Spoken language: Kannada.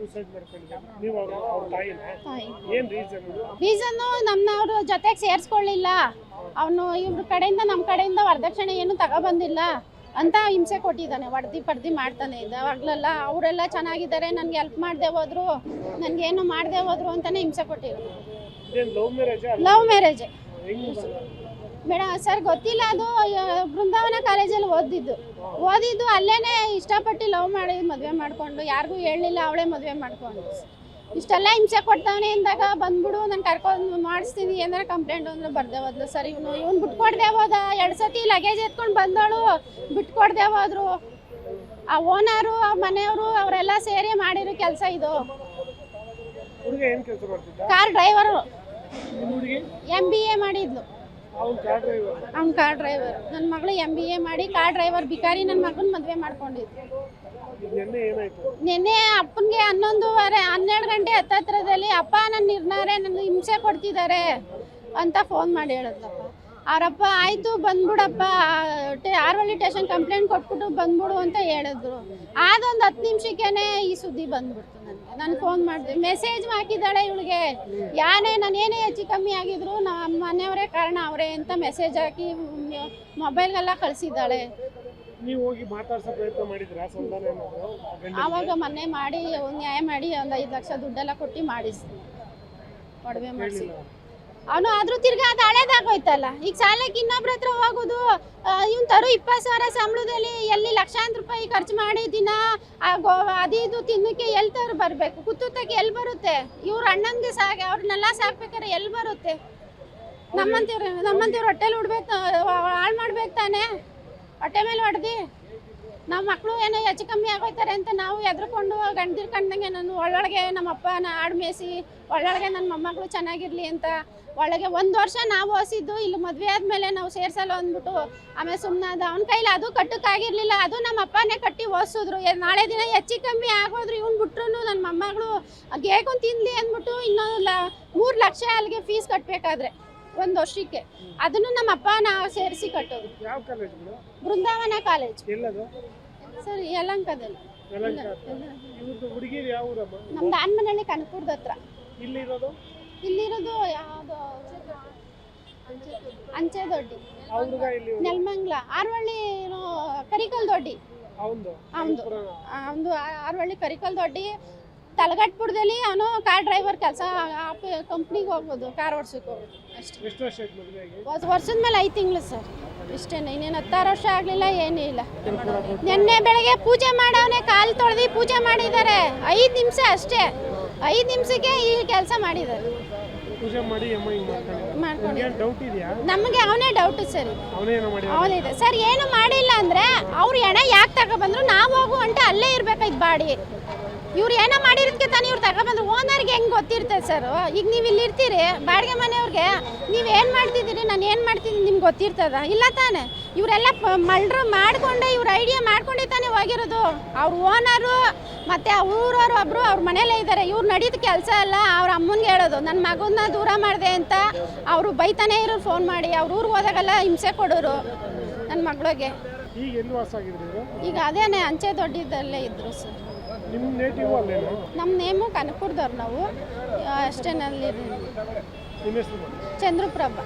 ಸೂಸೈಡ್ ಮಾಡ್ಕೊಂಡಿದ್ದಾರೆ. ನೀವು ಅವ್ರ ತಾಯಿನಾ? ಏನ್ ರೀಸನ್ನು ನಮ್ಮನವ್ರ ಜೊತೆಗೆ ಸೇರಿಸ್ಕೊಳ್ಳಿಲ್ಲ. ಅವನು ಇವ್ರ ಕಡೆಯಿಂದ ನಮ್ಮ ಕಡೆಯಿಂದ ವರದಕ್ಷಿಣೆ ಏನು ತಗೊಬಂದಿಲ್ಲ ಅಂತ ಹಿಂಸೆ ಕೊಟ್ಟಿದ್ದಾನೆ. ಪಡ್ದಿ ಮಾಡ್ತಾನೆ ಇದ್ದ ಅವಾಗಲೆಲ್ಲ. ಅವರೆಲ್ಲ ಚೆನ್ನಾಗಿದ್ದಾರೆ, ನನಗೆ ಹೆಲ್ಪ್ ಮಾಡದೆ ಹೋದ್ರು, ನನಗೇನು ಮಾಡದೆ ಹೋದ್ರು ಅಂತಾನೆ ಹಿಂಸೆ ಕೊಟ್ಟಿದ್ರು. ಲವ್ ಮ್ಯಾರೇಜ್ ಮೇಡಮ್ ಸರ್ ಗೊತ್ತಿಲ್ಲ. ಅದು ಬೃಂದಾವನ ಕಾಲೇಜಲ್ಲಿ ಓದಿದ್ದು ಅಲ್ಲೇನೆ ಇಷ್ಟಪಟ್ಟು ಲವ್ ಮಾಡಿ ಮದುವೆ ಮಾಡ್ಕೊಂಡು, ಯಾರಿಗೂ ಹೇಳಲಿಲ್ಲ, ಅವಳೇ ಮದುವೆ ಮಾಡ್ಕೊಂಡು ಇಷ್ಟೆಲ್ಲ ಹಿಂಸೆ ಕೊಡ್ತಾವನೆ ಅಂದಾಗ ಬಂದ್ಬಿಡು ನಾನು ಕರ್ಕೊಂಡು ಮಾಡಿಸ್ತೀನಿ ಏನಾರ ಕಂಪ್ಲೇಂಟ್ ಅಂದ್ರೆ ಬರ್ದೇ ಹೋದ್ಲು ಸರ್. ಇವನು ಬಿಟ್ಕೊಡ್ದೆ ಹೋದ. 2 ಸತಿ ಲಗೇಜ್ ಎತ್ಕೊಂಡು ಬಂದವಳು ಬಿಟ್ಕೊಡ್ದೆ ಹೋದ್ರು. ಆ ಓನರು ಆ ಮನೆಯವರು ಅವರೆಲ್ಲ ಸೇರಿ ಮಾಡಿರೋ ಕೆಲಸ ಇದು. ಕಾರ್ ಡ್ರೈವರು, MBA ಮಾಡಿದ್ಲು. ಅವ್ನು ಕಾರ್ ಡ್ರೈವರ್. ನನ್ನ ಮಗಳು MBA ಮಾಡಿ ಕಾರ್ ಡ್ರೈವರ್ ಬಿಕಾರಿ ನನ್ನ ಮಗನ ಮದುವೆ ಮಾಡ್ಕೊಂಡಿದ್ದು. ನಿನ್ನೆ ಅಪ್ಪನಿಗೆ 11:30 ಗಂಟೆ ಹತ್ತತ್ರದಲ್ಲಿ ಅಪ್ಪ ನನ್ನ ನಿರ್ನಾರೆ ನನ್ನ ಹಿಂಸೆ ಕೊಡ್ತಿದ್ದಾರೆ ಅಂತ ಫೋನ್ ಮಾಡಿ ಹೇಳಿದ್ಲಪ್ಪ. ಅವರಪ್ಪ ಆಯಿತು ಬಂದ್ಬಿಡಪ್ಪ, ಆರ್ವಳ್ಳಿ ಸ್ಟೇಷನ್ ಕಂಪ್ಲೇಂಟ್ ಕೊಟ್ಬಿಟ್ಟು ಬಂದ್ಬಿಡು ಅಂತ ಹೇಳಿದ್ರು. ಅದೊಂದು 10 ನಿಮಿಷಕ್ಕೇನೆ ಈ ಸುದ್ದಿ ಬಂದ್ಬಿಡ್ತು ನನಗೆ. ನಾನು ಫೋನ್ ಮಾಡಿದೆ, ಮೆಸೇಜ್ ಹಾಕಿದ್ದಾಳೆ ಇವಳಿಗೆ. ನಾನೇನೇ ಹೆಚ್ಚು ಕಮ್ಮಿ ಆಗಿದ್ರು ನಮ್ಮ ಮನೆಯವರೇ ಕಾರಣ ಅವರೇ ಅಂತ ಮೆಸೇಜ್ ಹಾಕಿ ಮೊಬೈಲ್ಗೆಲ್ಲ ಕಳಿಸಿದ್ದಾಳೆ. ನೀವು ಹೋಗಿ ಮಾತಾಡ್ಸೋ ಪ್ರಯತ್ನ ಮಾಡಿದ್ರಾ? ಆವಾಗ ಮೊನ್ನೆ ಮಾಡಿ ನ್ಯಾಯ ಮಾಡಿ ಒಂದು 5 ಲಕ್ಷ ದುಡ್ಡೆಲ್ಲ ಕೊಟ್ಟು ಮಾಡಿಸಿ ಒಡವೆ ಮಾಡಿಸಿ ಅವನು. ಆದ್ರೂ ತಿರ್ಗಾ ಅದು ಹಳೇದಾಗೋಯ್ತಲ್ಲ. ಈಗ ಸಾಲಕ್ಕೆ ಇನ್ನೊಬ್ರ ಹತ್ರ ಹೋಗೋದು, ಇವ್ನು ತರೋ 20,000 ಸಂಬಳದಲ್ಲಿ ಎಲ್ಲಿ ಲಕ್ಷಾಂತರ ರೂಪಾಯಿ ಖರ್ಚು ಮಾಡಿ ದಿನ ಅದು ಇದು ತಿನ್ನಕ್ಕೆ ಎಲ್ಲಿ ತರ ಬರಬೇಕು? ಕುತ್ತೂತಕ್ಕೆ ಎಲ್ಲಿ ಬರುತ್ತೆ? ಇವ್ರ ಅಣ್ಣನಿಗೆ ಅವ್ರನ್ನೆಲ್ಲ ಸಾಕ್ಬೇಕಾದ್ರೆ ಎಲ್ಲಿ ಬರುತ್ತೆ? ನಮ್ಮಂತೀವ್ರು ಹೊಟ್ಟೆಲಿ ಉಡ್ಬೇಕು, ಹಾಳು ಮಾಡ್ಬೇಕು ತಾನೆ. ಹೊಟ್ಟೆ ಮೇಲೆ ಹೊಡೆದು ನಮ್ಮ ಮಕ್ಕಳು ಏನೋ ಹೆಚ್ಚು ಕಮ್ಮಿ ಆಗೋಯ್ತಾರೆ ಅಂತ ನಾವು ಎದ್ರಕೊಂಡು ಗಂಡಿರ್ಕೊಂಡಂಗೆ ನಾನು ಒಳ್ಳೊಳಗೆ ನಮ್ಮಪ್ಪನ ಆಡು ಮೇಯಿಸಿ ಒಳ್ಳೊಳಗೆ ನನ್ನ ಮೊಮ್ಮಕ್ಕಳು ಚೆನ್ನಾಗಿರಲಿ ಅಂತ ಒಳಗೆ 1 ವರ್ಷ ನಾವು ಓದಿಸಿದ್ದು. ಇಲ್ಲಿ ಮದುವೆ ಆದಮೇಲೆ ನಾವು ಸೇರ್ಸಲ್ಲ ಅಂದ್ಬಿಟ್ಟು ಆಮೇಲೆ ಸುಮ್ಮನಾದ. ಅವನ ಕೈಲಿ ಅದು ಕಟ್ಟಕ್ಕಾಗಿರಲಿಲ್ಲ. ಅದು ನಮ್ಮ ಅಪ್ಪನೇ ಕಟ್ಟಿ ಓದಿಸಿದ್ರು. ನಾಳೆ ದಿನ ಹೆಚ್ಚು ಕಮ್ಮಿ ಆಗೋದ್ರು ಇವ್ನು ಬಿಟ್ರು ನನ್ನ ಮೊಮ್ಮಗಳು ಗೇಕೊಂಡು ತಿನ್ನಲಿ ಅಂದ್ಬಿಟ್ಟು ಇನ್ನೊಂದು 3 ಲಕ್ಷ ಅಲ್ಲಿಗೆ ಫೀಸ್ ಕಟ್ಟಬೇಕಾದ್ರೆ 1 ವರ್ಷಕ್ಕೆ. ಅದನ್ನು ನಮ್ಮ ಅಪ್ಪ ನಾವು ಸೇರಿಸಿ ಕಟ್ಟೋದು. ಬೃಂದಾವನ ಕಾಲೇಜ್ ಸರ್, ಯಲಂಕದಲ್ಲಿ. ನಮ್ದು ಆನ್ಮನಹಳ್ಳಿ ಕನಕಪುರದ ಹತ್ರ. ಇಲ್ಲಿರೋದು ಯಾವುದು ಅಂಚೆ ದೊಡ್ಡಿ, ನೆಲಮಂಗ್ಲ, ಆರ್ವಳ್ಳಿ ಕರಿಕಲ್ ದೊಡ್ಡಿ. ಅವನು ಆರ್ವಳ್ಳಿ ಕರಿಕಲ್ ದೊಡ್ಡಿ. ತಲಗಟ್ಪುರದಲ್ಲಿ ಅವನು ಕಾರ್ ಡ್ರೈವರ್ ಕೆಲಸ, ಕಂಪ್ನಿಗೆ ಹೋಗ್ಬೋದು, ಕಾರ್ ಓಡಿಸೋಕೆ ಹೋಗೋದು ಅಷ್ಟೇ. ವರ್ಷದ ಮೇಲೆ 5 ತಿಂಗಳು ಸರ್, ಇಷ್ಟೇನೆ. ಇನ್ನೇನು 16 ವರ್ಷ ಆಗಲಿಲ್ಲ, ಏನೂ ಇಲ್ಲ. ನಿನ್ನೆ ಬೆಳಗ್ಗೆ ಪೂಜೆ ಮಾಡವನೇ, ಕಾಲು ತೊಳೆದು ಪೂಜೆ ಮಾಡಿದ್ದಾರೆ. 5 ನಿಮಿಷ ಅಷ್ಟೇ. 5 ನಿಮಿಷಕ್ಕೆ ಈ ಕೆಲಸ ಮಾಡಿದ್ದಾರೆ. ನಮಗೆ ಅವನೇ ಡೌಟ್ ಸರ್. ಅವನಿದೆ ಸರ್. ಏನು ಮಾಡಿಲ್ಲ ಅಂದರೆ ಅವ್ರು ಹೆಣ ಯಾಕೆ ತಗೊಬಂದ್ರು? ನಾವು ಹೋಗು ಅಂತ ಅಲ್ಲೇ ಇರ್ಬೇಕಾಯ್ತು ಬಾಡಿ. ಇವ್ರು ಏನೋ ಮಾಡಿರೋದಕ್ಕೆ ತಾನೇ ಇವ್ರು ತಗೊಬಂದ್ರು. ಓನರ್ಗೆ ಹೆಂಗೆ ಗೊತ್ತಿರ್ತದೆ ಸರ್? ಈಗ ನೀವು ಇಲ್ಲಿ ಇರ್ತೀರಿ ಬಾಡಿಗೆ ಮನೆಯವ್ರಿಗೆ, ನೀವು ಏನು ಮಾಡ್ತಿದ್ದೀರಿ, ನಾನು ಏನು ಮಾಡ್ತಿದ್ದೀನಿ ನಿಮ್ಗೆ ಗೊತ್ತಿರ್ತದ? ಇಲ್ಲ ತಾನೆ. ಇವರೆಲ್ಲ ಮಲ್ಡ್ರು ಮಾಡಿಕೊಂಡೆ, ಇವ್ರು ಐಡಿಯಾ ಮಾಡ್ಕೊಂಡೆ ತಾನೇ ಹೋಗಿರೋದು. ಅವ್ರ ಓನರು ಮತ್ತು ಊರವರು ಒಬ್ಬರು ಅವ್ರ ಮನೆಯಲ್ಲೇ ಇದ್ದಾರೆ. ಇವ್ರು ನಡೀದು ಕೆಲಸ ಅಲ್ಲ. ಅವ್ರ ಅಮ್ಮನಿಗೆ ಹೇಳೋದು ನನ್ನ ಮಗನ್ನ ದೂರ ಮಾಡಿದೆ ಅಂತ. ಅವರು ಬೈತಾನೆ ಇರೋರು ಫೋನ್ ಮಾಡಿ. ಅವ್ರ ಊರಿಗೆ ಹೋದಾಗೆಲ್ಲ ಹಿಂಸೆ ಕೊಡೋರು ನನ್ನ ಮಗಳಿಗೆ. ಈಗ ಅದೇನೆ ಅಂಚೆ ದೊಡ್ಡದಲ್ಲೇ ಇದ್ರು ಸರ್. ನಮ್ಮ ನೇಮು ಕನಕಪುರದವ್ರು ನಾವು ಅಷ್ಟೇ. ನಲ್ಲಿ ಚಂದ್ರಪ್ರಭಾ.